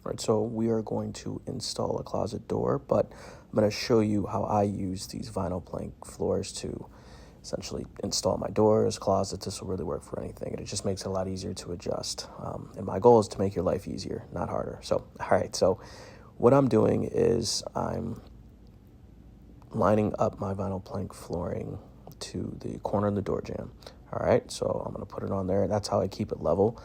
All right, so we are going to install a closet door, but I'm going to show you how I use these vinyl plank floors to essentially install my doors, closets. This will really work for anything, and it just makes it a lot easier to adjust. And my goal is to make your life easier, not harder. So, all right, so what I'm doing is I'm lining up my vinyl plank flooring to the corner of the door jamb. All right, so I'm going to put it on there, and that's how I keep it level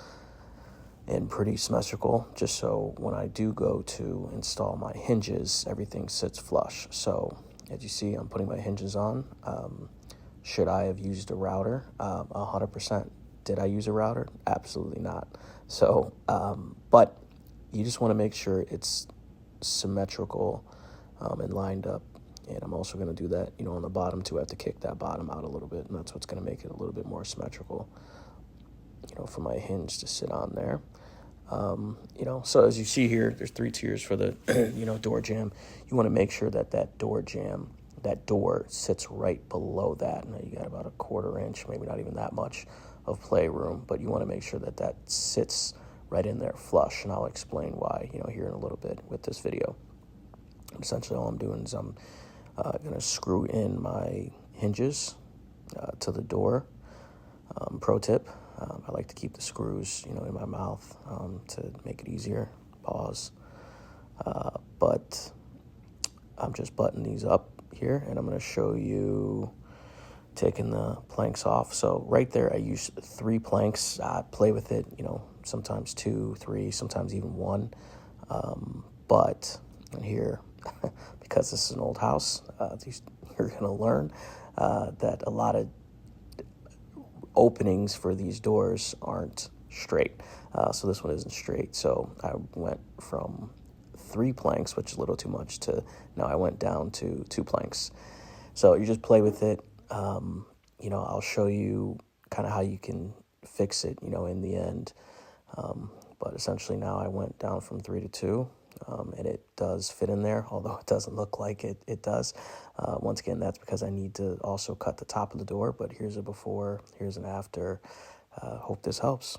and pretty symmetrical, just so when I do go to install my hinges, everything sits flush. So as you see, I'm putting my hinges on. Should I have used a router? 100%. Did I use a router? Absolutely not. So, but you just want to make sure it's symmetrical and lined up. And I'm also going to do that, on the bottom too. I have to kick that bottom out a little bit, and that's what's going to make it a little bit more symmetrical, for my hinge to sit on there. So as you see here, there's 3 tiers for the, door jamb. You want to make sure that door jamb, that door sits right below that. Now you got about a 1/4 inch, maybe not even that much of playroom, but you want to make sure that that sits right in there flush. And I'll explain why, here in a little bit with this video. Essentially, all I'm doing is I'm going to screw in my hinges to the door. Pro tip. I like to keep the screws, in my mouth to make it easier. Pause. But I'm just buttoning these up here, and I'm going to show you taking the planks off. So right there, I use 3 planks. I play with it, sometimes 2, 3, sometimes even 1. But in here, because this is an old house, you're going to learn that a lot of openings for these doors aren't straight. So this one isn't straight. So I went from 3 planks, which is a little too much, to now I went down to 2 planks. So you just play with it. I'll show you kind of how you can fix it, in the end. But essentially now I went down from 3 to 2. And it does fit in there, although it doesn't look like it does. Once again, that's because I need to also cut the top of the door, but here's a before, here's an after. Hope this helps.